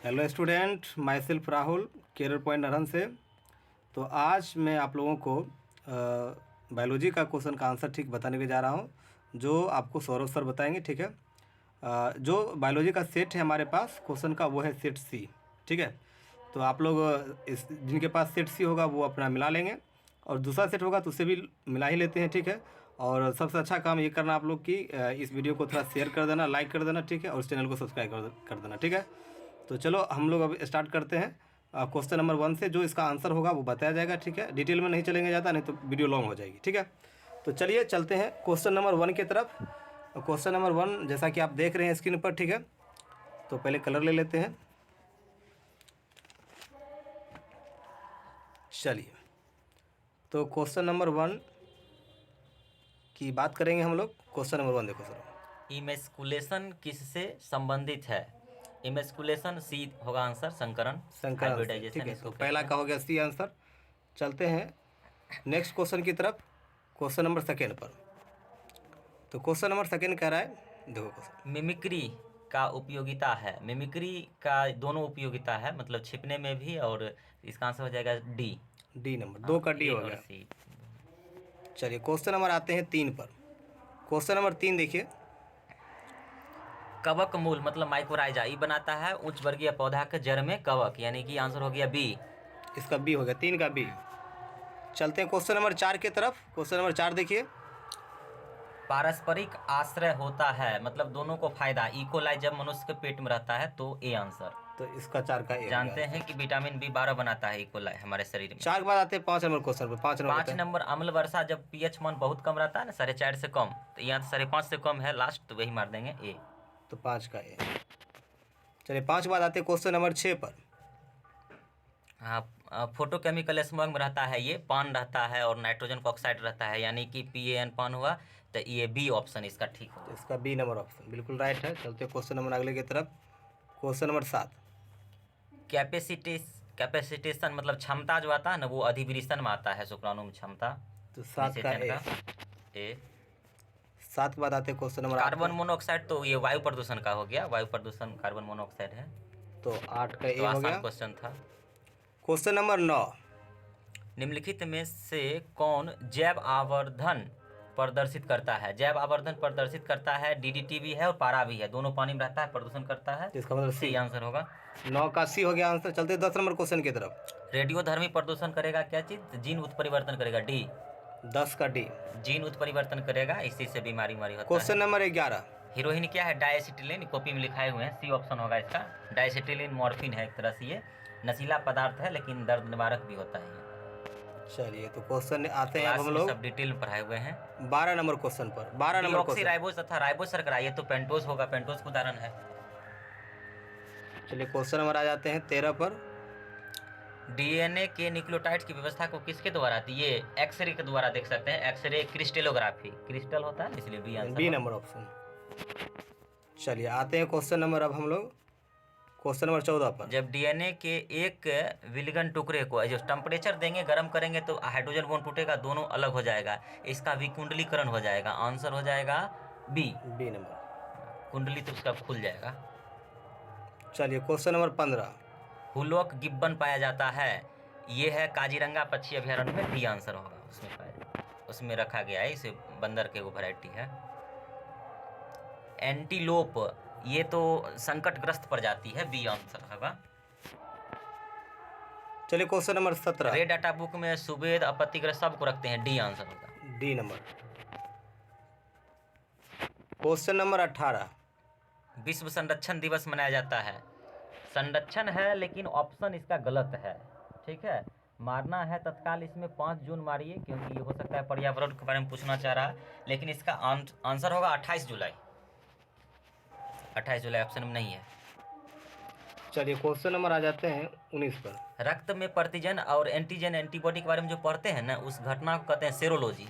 Hello student, myself Rahul, career point नरहन से। तो आज मैं आप लोगों को बायोलॉजी का क्वेश्चन का आंसर ठीक बताने के जा रहा हूँ, जो आपको सौरभ सर बताएंगे। ठीक है। जो बायोलॉजी का सेट है हमारे पास क्वेश्चन का, वो है सेट सी। ठीक है। तो आप लोग इस जिनके पास सेट सी होगा वो अपना मिला लेंगे, और दूसरा सेट होगा तो उससे भी मिला ही लेते हैं। ठीक है। और सबसे अच्छा काम ये करना आप लोग की इस वीडियो को थोड़ा शेयर कर देना, लाइक कर देना। ठीक है। और इस चैनल को सब्सक्राइब कर देना। ठीक है। तो चलो हम लोग अब स्टार्ट करते हैं क्वेश्चन नंबर 1 से। जो इसका आंसर होगा वो बताया जाएगा। ठीक है। डिटेल में नहीं चलेंगे ज़्यादा, नहीं तो वीडियो लॉन्ग हो जाएगी। ठीक है। तो चलिए चलते हैं क्वेश्चन नंबर 1 की तरफ। क्वेश्चन नंबर 1 जैसा कि आप देख रहे हैं स्क्रीन पर। ठीक है। तो पहले कलर ले लेते हैं। चलिए, तो क्वेश्चन नंबर 1 की बात करेंगे हम लोग। क्वेश्चन नंबर 1 देखो सर। इमेस्कुलेशन किससे संबंधित है? इमेस्कुलेशन सी होगा आंसर, संकरण। ठीक है। तो पहला का हो गया सी आंसर। चलते हैं नेक्स्ट क्वेश्चन की तरफ, क्वेश्चन नंबर 2 पर। तो क्वेश्चन नंबर 2 कह रहा है, देखो क्वेश्चन। मिमिक्री का उपयोगिता है। मिमिक्री का दोनों उपयोगिता है, मतलब छिपने में भी, और इसका आंसर हो जाएगा डी नंबर 2 का डी हो गया। सी। चलिए क्वेश्चन नंबर आते हैं 3 पर। क्वेश्चन नंबर 3 देखिए। कवक मूल मतलब माइकोराइजा ई बनाता है उच्च वर्गीय पौधा के जड़ में कवक, यानी कि आंसर हो गया बी। इसका बी हो गया, 3 का बी। चलते हैं क्वेश्चन नंबर 4 की तरफ। क्वेश्चन नंबर 4 देखिए। पारस्परिक आश्रय होता है, मतलब दोनों को फायदा। इकोलाई जब मनुष्य के पेट में रहता है तो ए आंसर। तो इसका 4 का ए। जानते हैं कि विटामिन B12 बनाता है इकोलाई हमारे शरीर में। 4 के बाद आते हैं 5 नंबर क्वेश्चन पर। 5 नंबर अम्ल वर्षा, जब पीएच मान बहुत कम रहता है ना, 4.5 से कम, तो यहाँ तो 5.5 से कम है लास्ट, तो वही मार देंगे ए। तो 5 का ए। चलिए 5 बाद आते हैं क्वेश्चन नंबर 6 पर। हाँ, फोटोकेमिकल स्मॉग में रहता है ये, पान रहता है और नाइट्रोजन ऑक्साइड रहता है, यानी कि PAN पान हुआ, तो ये बी ऑप्शन इसका ठीक होगा। तो इसका बी नंबर ऑप्शन बिल्कुल राइट है। चलते हैं क्वेश्चन नंबर अगले की तरफ। Question number 7। कैपेसिटेशन मतलब क्षमता जो आता है ना, वो अधिवृषण में आता है, शुक्राणु में क्षमता। तो 7 का ए। 7 के बाद आते हैं क्वेश्चन नंबर 8। कार्बन मोनोऑक्साइड तो ये वायु प्रदूषण का हो गया, वायु प्रदूषण कार्बन मोनोऑक्साइड है। तो 8 का ए तो हो गया। आसान क्वेश्चन था। Question number 9। निम्नलिखित में से कौन जैव आवर्धन प्रदर्शित करता है? जैव आवर्धन प्रदर्शित करता है, DDT भी है और पारा भी है, दोनों पानी में रहता है, प्रदूषण करता है। इसका मतलब सी आंसर होगा। 9 का सी हो गया आंसर। चलते 10 नंबर क्वेश्चन की तरफ। रेडियोधर्मी प्रदूषण करेगा क्या चीज? जीन उत्परिवर्तन करेगा, डी। 10 का डी। जीन उत्परिवर्तन करेगा, इसी से बीमारी होता है। Question number 11। हीरोइन क्या है? डायएसिटिलीन, कॉपी में लिखाए हुए हैं, सी ऑप्शन होगा इसका। डायएसिटिलीन मॉर्फिन है एक तरह से, ये नशीला पदार्थ है लेकिन दर्द निवारक भी होता है। चलिए तो क्वेश्चन आते हैं अब हम लोग सब डिटेल में पढ़ाए हुए हैं। 12 नंबर क्वेश्चन पर। 12 नंबर क्वेश्चन। राइबोस तथा राइबोस शर्करा, ये तो पेंटोस होगा, पेंटोस का उदाहरण है। चलिए क्वेश्चन नंबर आ जाते हैं 13 पर। DNA के न्यूक्लियोटाइड की व्यवस्था को किसके द्वारा आती है? ये एक्सरे के द्वारा देख सकते हैं, एक्सरे क्रिस्टलोग्राफी, क्रिस्टल होता है इसलिए B answer. B number option. चलिए आते हैं क्वेश्चन नंबर अब हम लोग क्वेश्चन नंबर 14 पर। जब DNA के एक विलगन टुकड़े को जो टेम्परेचर देंगे, गर्म करेंगे तो हाइड्रोजन बॉन्ड टूटेगा, दोनों अलग हो जाएगा, इसका विकुंडलीकरण हो जाएगा। आंसर हो जाएगा बी नंबर। कुंडली तो उसका खुल जाएगा। चलिए क्वेश्चन नंबर 15। हुलॉक गिब्बन पाया जाता है, ये है काजीरंगा पक्षी अभयारण्य में, डी आंसर होगा। उसमें पाया, उसमें रखा गया है, इसे बंदर के वो वैरायटी है। एंटीलोप, ये तो संकटग्रस्त प्रजाति है, बी आंसर होगा। चलिए question number 17। Red data book में सुवेद आपत्तिग्रस्त सबको रखते हैं, डी आंसर होगा। D number. Question number 18। विश्व संरक्षण दिवस मनाया जाता है, संरक्षण है लेकिन ऑप्शन इसका गलत है। ठीक है, मारना है तत्काल, इसमें 5 जून मारिए, क्योंकि ये हो सकता है पर्यावरण के बारे में पूछना चाह रहा है, लेकिन इसका आंसर होगा 28 जुलाई। 28 जुलाई ऑप्शन में नहीं है। चलिए क्वेश्चन नंबर आ जाते हैं 19 पर। रक्त में प्रतिजन और एंटीजन एंटीबॉडी के बारे में जो पढ़ते हैं ना, उस घटना को कहते हैं सेरोलॉजी,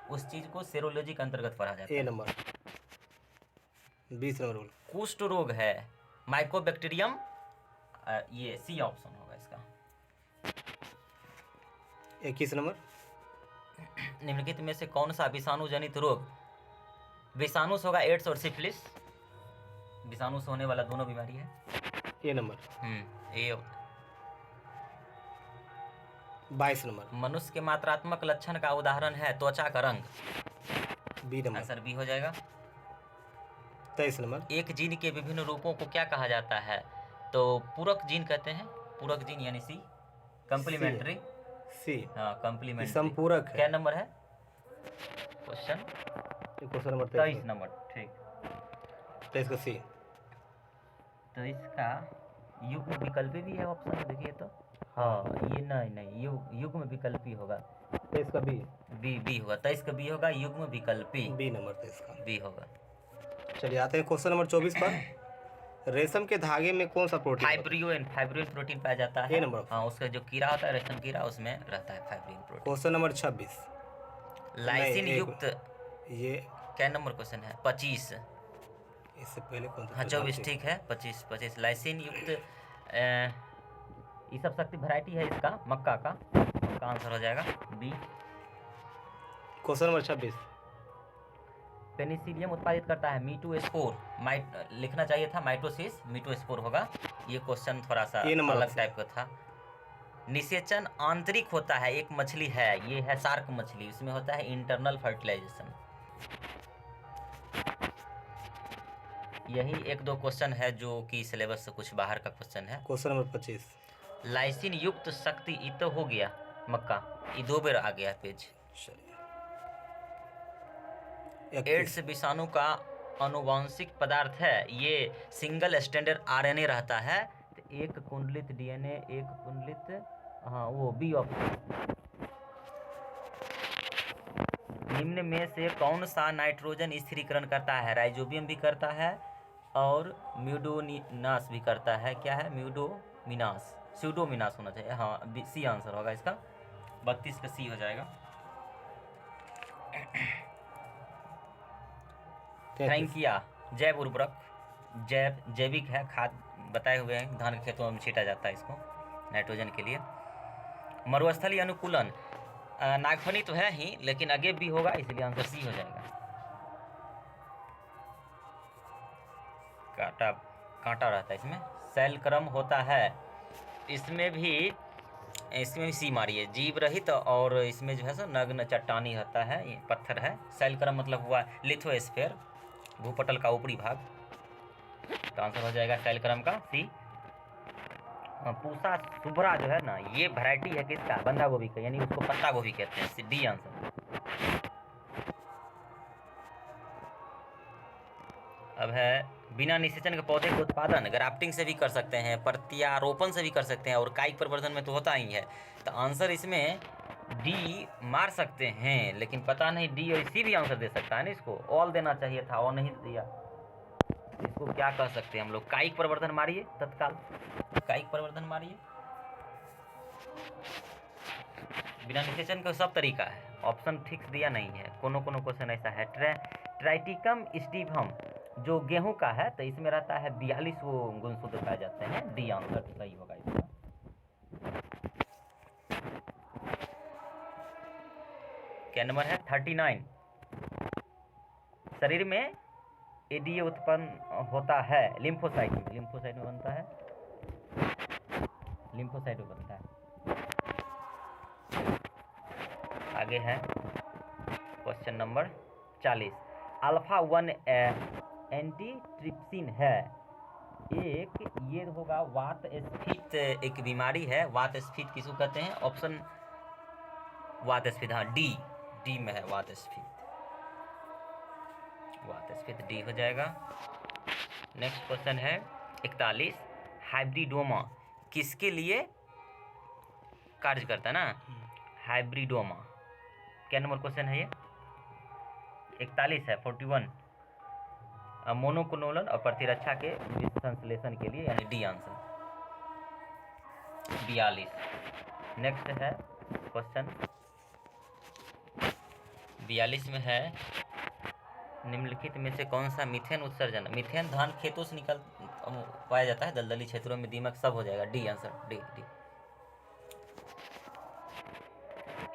उस चीज को सेरोलॉजी के अंतर्गत पढ़ा जाता है। ए नंबर। 20 नंबर। कुष्ठ रोग है माइकोबैक्टीरियम, ये सी ऑप्शन होगा इसका। 21 नंबर। निम्नलिखित में से कौन सा विषाणु जनित रोग? विषाणु से होगा एड्स और सिफिलिस, विषाणु से होने वाला दोनों बीमारी है। ए नंबर। ए। 22 नंबर। मनुष्य के मात्रात्मक लक्षण का उदाहरण है त्वचा का रंग। B number. आंसर बी हो जाएगा। 23 नंबर। एक जीन के विभिन्न रूपों को क्या कहा जाता है? तो पूरक जीन कहते हैं। पूरक जीन यानी सी। कंप्लीमेंट्री। सी। हाँ कंप्लीमेंट्री। संपूरक है। क्या नंबर है क्वेश्चन? Question number 23 number. ठीक। 23 का सी। तो इसका युग्म विकल्पी भी है ऑप्शन में, देखिए तो। हाँ ये नहीं युग्म विकल्पी होगा। 23 का बी। बी होगा। 23 का बी होगा युग्म विकल्पी। बी नंबर 23 का बी होगा। चलिए आते हैं क्वेश्चन नंबर 24 पर। रेशम के धागे में कौन सा प्रोटीन होता है? फाइब्रिन प्रोटीन पाया जाता है। ए नंबर। हाँ उसका जो कीड़ा होता है रेशम कीड़ा उसमें रहता है fibrin protein. Question number 26। Lysine युक्त ये क्या नंबर क्वेश्चन है? 25। इससे पहले कौन सा? हाँ 24 ठीक है। 25 लाइसिन युक्त ये सब शक्ति वैरायटी है इसका मक्का का आंसर हो जाएगा बी। Question number 26। पेनिसिलियम उत्पादित करता है मीटोस्पोर। लिखना चाहिए था माइटोसिस, मीटोस्पोर होगा। ये क्वेश्चन थोड़ा सा अलग टाइप का था। निषेचन आंतरिक होता है एक मछली है, ये है शार्क मछली, उसमें होता है इंटरनल फर्टिलाइजेशन। यही एक दो क्वेश्चन है जो कि सिलेबस से कुछ बाहर का क्वेश्चन है। Question number 25। लाइसिन युक्त शक्ति ये तो हो गया मक्का, ये 2 बार आ गया पेज। एड्स विषाणु का आनुवांशिक पदार्थ है, ये सिंगल स्टैंडर्ड आरएनए रहता है। तो एक कुंडलित डीएनए, एक कुंडलित, हाँ वो बी ऑप्शन। निम्न में से कौन सा नाइट्रोजन स्थिरीकरण करता है? राइजोबियम भी करता है और म्यूडोनिनास भी करता है। क्या है? म्यूडोमिनास, स्यूडोमिनास होना चाहिए। हाँ सी आंसर होगा इसका। 32 का सी हो जाएगा। फ्रैंकिया जैव उर्वरक, जैविक है, खाद बताए हुए हैं, धान के खेतों में छीटा जाता है इसको नाइट्रोजन के लिए। मरुस्थलीय अनुकूलन नागफनी तो है ही लेकिन आगे भी होगा, इसलिए आंसर सी हो जाएगा। कांटा रहता है इसमें। शैल क्रम होता है, इसमें भी सी मारिए। जीव रहित और इसमें जो है सो नग्न चट्टानी रहता है, ये पत्थर है। शैल क्रम मतलब हुआ लिथोस्फीयर, भूपटल का ऊपरी भाग। तो आंसर हो जाएगा शैल क्रम का सी। पूसा सुभरा जो है ना, ये वैरायटी है किसका? बंधा गोभी का, यानी उसको पत्ता गोभी कहते हैं। D answer. अब है बिना निषेचन के पौधे के उत्पादन ग्राफ्टिंग से भी कर सकते हैं, प्रत्यारोपण से भी कर सकते हैं और कायिक प्रवर्धन में तो होता ही है। तो आंसर इसमें डी मार सकते हैं, लेकिन पता नहीं डी और सी भी आंसर दे सकता है ना। इसको ऑल देना चाहिए था और नहीं दिया। इसको क्या कह सकते हैं हम लोग? कायिक प्रवर्धन मारिए तत्काल, कायिक प्रवर्धन मारिए। बिना निषेचन का सब तरीका है, ऑप्शन फिक्स दिया नहीं है। कोनो क्वेश्चन ऐसा है। ट्राइटिकम स्टीवम जो गेहूं का है, तो इसमें रहता है 42 वो गुणसूत्र पाए जाते हैं। डी आंसर सही होगा इसका। क्या नंबर है? 39। शरीर में एडीए उत्पन्न होता है लिम्फोसाइट में, लिम्फोसाइट में बनता है, लिम्फोसाइट में बनता है। आगे है क्वेश्चन नंबर 40। अल्फा 1 एंटीट्रिप्सिन है एक, ये होगा वात स्फीत, एक बीमारी है। वात स्फीत किसको कहते हैं? ऑप्शन वात स्फीत, हाँ डी में है वात स्फीत। वात स्फीत डी हो जाएगा। नेक्स्ट क्वेश्चन है 41। हाइब्रिडोमा किसके लिए कार्य करता है ना? हाइब्रिडोमा। क्या नंबर क्वेश्चन है ये? 41 है, 41। मोनोक्लोनल और प्रतिरक्षा के संश्लेषण के लिए, यानी डी आंसर। 42। नेक्स्ट है क्वेश्चन 42 में है निम्नलिखित में से कौन सा मीथेन उत्सर्जन? मीथेन धान खेतों से निकल पाया जाता है, दलदली क्षेत्रों में, दीमक सब हो जाएगा। D answer, D.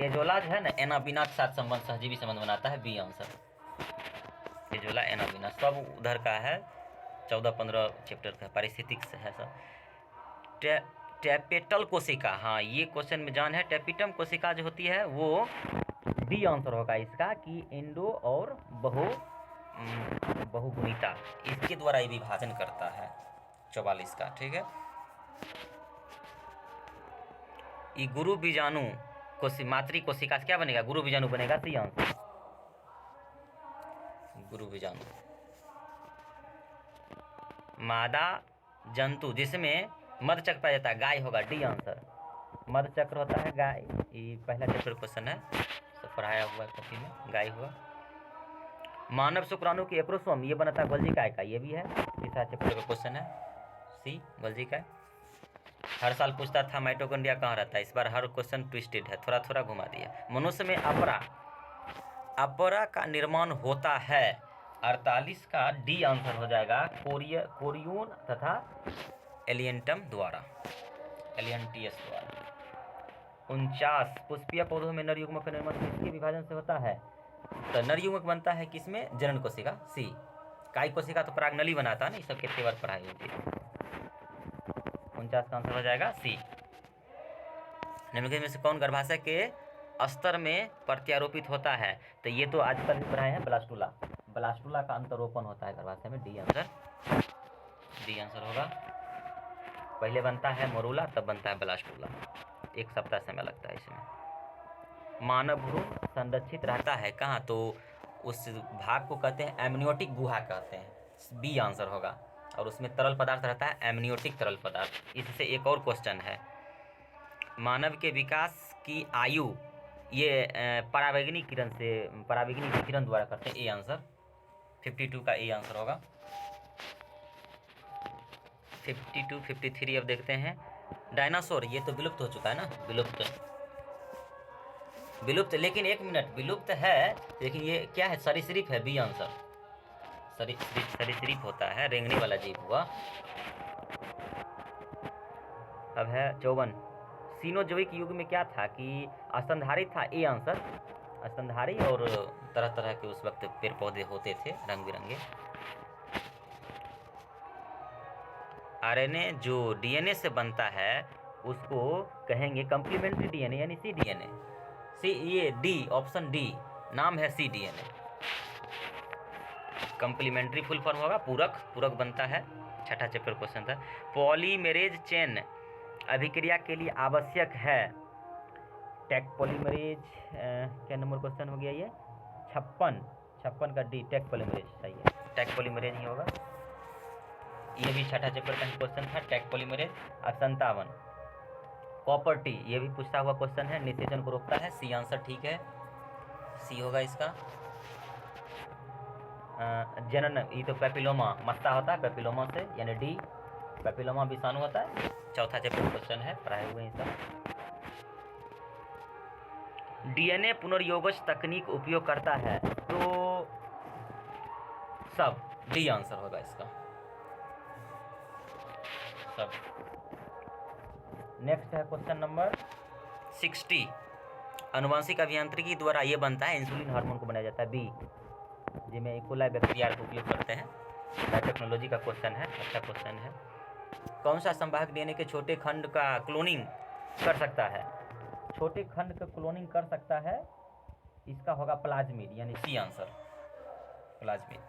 एजोला जो है ना, एनाबिना के साथ संबंध, सहजीवी संबंध बनाता है। B answer. एजोला एनाबिना सब उधर का है, 14-15 चैप्टर का पारिस्थितिक्स है सब। टैपेटल कोशिका, हाँ ये क्वेश्चन में जान है। टैपिटम कोशिका जो होती है वो डी आंसर होगा इसका, कि एंडो और बहुगुणिता इसके द्वारा ये विभाजन करता है 44 का, ठीक है। ये गुरु बीजाणु मातृ कोशिका से क्या बनेगा, गुरु बीजाणु बनेगा, सी आंसर, गुरु बीजाणु। मादा जंतु जिसमें मधुचक्र पाया जाता है, गाय होगा, डी आंसर, मधुचक्र होता है गाय। ये पहला चैप्टर क्वेश्चन है, सब पढ़ाया हुआ है कॉपी में, गाय हुआ। मानव शुक्राणु की एक्रोसोम, ये बनता है गोल्जी काय का, ये भी है, तीसरा चैप्टर का क्वेश्चन है, सी गोल्जी काय। हर साल पूछता था माइटोकॉन्ड्रिया कहाँ रहता है, इस बार हर क्वेश्चन ट्विस्टेड है, थोड़ा थोड़ा घुमा दिया। मनुष्य में अपरा का निर्माण होता है, 48 का डी आंसर हो जाएगा, कोरियून तथा एलियंटम द्वारा, एलियंटियस द्वारा। 49 पुष्पीय पौधों में नर युग्मक का निर्माण किसके विभाजन से होता है, तो नर युग्मक बनता है किसमें, जनन कोशिका, सी। काय कोशिका तो परागनली बनाता है ना, ये सब कितने बार पढ़ाई होती है। 49 का आंसर हो जाएगा सी। निम्नलिखित में से कौन गर्भाशय के स्तर में प्रत्यारोपित होता है, तो ये तो आजकल भी पढ़ाए हैं, ब्लास्टुला, ब्लास्टुला का अंतरोपण होता है गर्भाशय में, डी आंसर, डी आंसर होगा। पहले बनता है मोरूला, तब बनता है ब्लास्टुला, 1 सप्ताह समय लगता है इसमें। मानव भ्रूण संरक्षित रहता है कहाँ, तो उस भाग को कहते हैं एमनियोटिक गुहा कहते हैं, बी आंसर होगा। और उसमें तरल पदार्थ रहता है, एमनियोटिक तरल पदार्थ। इससे एक और क्वेश्चन है, मानव के विकास की आयु ये पराबैंगनी किरण से, पराबैंगनी विकिरण द्वारा करते हैं, ए आंसर, 52 का ए आंसर होगा। 52, 53 अब देखते हैं। डायनासोर, ये तो विलुप्त हो चुका है ना, विलुप्त, लेकिन 1 मिनट, विलुप्त है लेकिन ये क्या है, सरीसृप है, बी आंसर, सरीसृप होता है, रेंगने वाला जीव हुआ। अब है 54, सीनोजोइक युग में क्या था, कि स्तनधारी था, ए आंसर, स्तनधारी, और तरह तरह के उस वक्त पेड़ पौधे होते थे रंग बिरंगे। आरएनए जो डीएनए से बनता है उसको कहेंगे कम्प्लीमेंट्री डीएनए, यानी सी डीएनए, सी, ये डी, ऑप्शन डी, नाम है सी डीएनए। कम्प्लीमेंट्री फुल फॉर्म होगा पूरक बनता है, छठा चैप्टर क्वेश्चन था। पॉलीमेरेज चेन अभिक्रिया के लिए आवश्यक है, टेक पॉलीमरेज, क्या नंबर क्वेश्चन हो गया ये, 56 का डी, टेक पॉलीमरेज, सही है, टेक पॉलीमरेज ही होगा। ये भी छठा चैप्टर का क्वेश्चन था, टेक पॉलीमरेज। अब 57 कॉपर टी, ये भी पूछता हुआ क्वेश्चन है, निषेचन को रोकता है, सी आंसर, ठीक है, सी होगा इसका। जनन, ये तो पेपिलोमा मस्ता होता है, पेपिलोमा से, यानी डी, पेपिलोमा विषाणु होता है, चौथा चैप्टर क्वेश्चन है, पढ़ाए हुए हैं सब। डीएनए पुनर्योगज तकनीक उपयोग करता है, तो सब, डी आंसर होगा इसका, सब। नेक्स्ट है क्वेश्चन नंबर 60, अनुवांशिक अभियांत्रिकी द्वारा ये बनता है, इंसुलिन हार्मोन को बनाया जाता है, बी, जिसमें इकोलाई बैक्टीरिया का उपयोग करते हैं, बायोटेक्नोलॉजी का क्वेश्चन है, अच्छा क्वेश्चन है। कौन सा संवाहक डीएनए के छोटे खंड का क्लोनिंग कर सकता है, छोटे खंड का क्लोनिंग कर सकता है, इसका होगा प्लाज्मिड, यानी सी आंसर, प्लाज्मिड।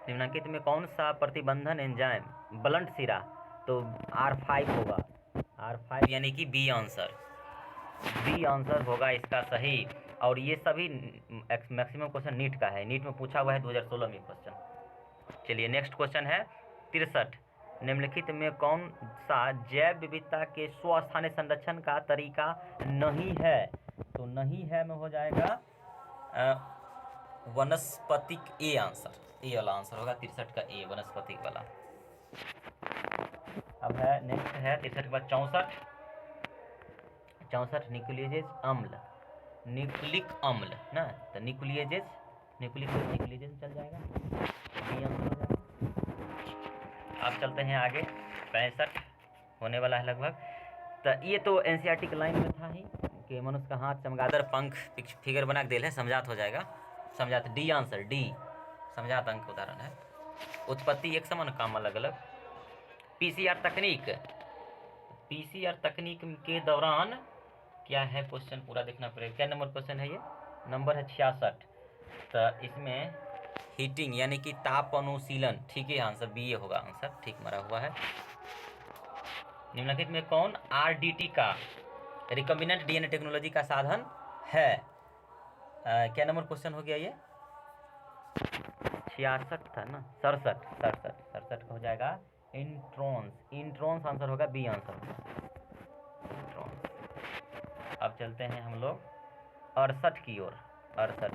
निम्नलिखित में कौन सा प्रतिबंधन एंजाइम ब्लंट सिरा, तो R5 होगा, R5 यानी कि बी आंसर, बी आंसर होगा इसका सही। और ये सभी मैक्सिमम क्वेश्चन नीट का है, नीट में पूछा हुआ है 2016 में क्वेश्चन। चलिए नेक्स्ट क्वेश्चन है 63, निम्नलिखित में कौन सा जैव विविधता के स्वस्थानीय संरक्षण का तरीका नहीं है, तो नहीं है में हो जाएगा वनस्पतिक, ए आंसर, ए वाला आंसर होगा, 63 का ए, वनस्पतिक वाला। अब है नेक्स्ट है 63 के बाद 64 न्यूक्लियेजेज अम्ल, न्यूक्लिक अम्ल ना, तो न्यूक्लियेजेज चल जाएगा, बी आंसर हो जाएगा। अब चलते हैं आगे, 65 होने वाला है लगभग, तो ये तो एनसीईआरटी के लाइन में था ही, ओके, मनुष्य का हाथ, चमगादड़, पंख, फिगर बना के दिल है, समझात हो जाएगा। समझात, डी आंसर, डी समझात अंक उदाहरण है। उत्पत्ति एक समान, काम अलग अलग। पीसीआर तकनीक, पीसीआर तकनीक के दौरान क्या है, क्वेश्चन पूरा देखना पड़ेगा। क्या नंबर क्वेश्चन है ये, नंबर है 66। तो इसमें हीटिंग यानी कि ताप अनुशीलन, ठीक है, आंसर बी ए होगा, आंसर ठीक मरा हुआ है। निम्नलिखित में कौन आरडीटी का रिकम्बिनेंट डीएनए टेक्नोलॉजी का साधन है? क्या नंबर क्वेश्चन हो गया ये, 66 था ना, 67 का हो जाएगा इंट्रॉन्स आंसर होगा, बी आंसर होगा इंट्रॉन्स। अब चलते हैं हम लोग 68 की ओर। 68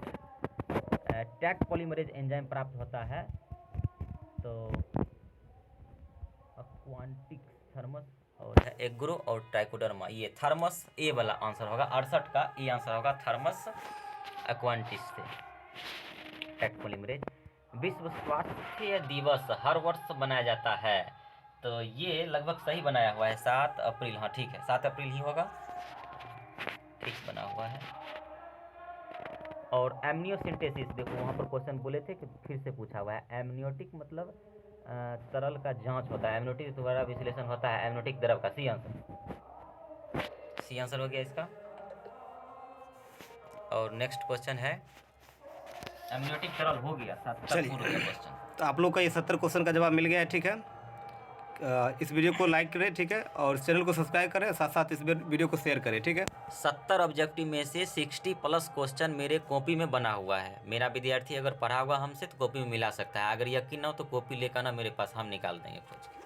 टैक पॉलीमरेज एंजाइम प्राप्त होता है तो क्वांटिक, थर्मस और है एग्रो और ट्राइकोडर्मा, ये थर्मस ए वाला आंसर होगा। 68 का ए आंसर होगा, थर्मस एक्वांटिस से टैक पॉलीमरेज। विश्व स्वास्थ्य दिवस हर वर्ष मनाया जाता है, तो ये लगभग सही बनाया हुआ है, 7 अप्रैल, हाँ ठीक है, 7 अप्रैल ही होगा, ठीक बना हुआ है। और एमनियोसिंथेसिस, देखो वहाँ पर क्वेश्चन बोले थे कि फिर से पूछा हुआ है। एमनियोटिक मतलब तरल का जांच होता है, एमनियोटिक द्वारा विश्लेषण होता है एमनियोटिक द्रव का, सी आंसर हो गया इसका। और नेक्स्ट क्वेश्चन है, एमनियोटिक तरल हो गया, 70 हो गया क्वेश्चन। तो आप लोग का ये 70 क्वेश्चन का जवाब मिल गया है, ठीक है। इस वीडियो को लाइक करें, ठीक है, और चैनल को सब्सक्राइब करें, साथ साथ इस वीडियो को शेयर करें, ठीक है। 70 ऑब्जेक्टिव में से 60+ क्वेश्चन मेरे कॉपी में बना हुआ है। मेरा विद्यार्थी अगर पढ़ा हुआ हमसे तो कॉपी में मिला सकता है, अगर यकीन ना हो तो कॉपी लेकर ना मेरे पास, हम निकाल देंगे खोज के।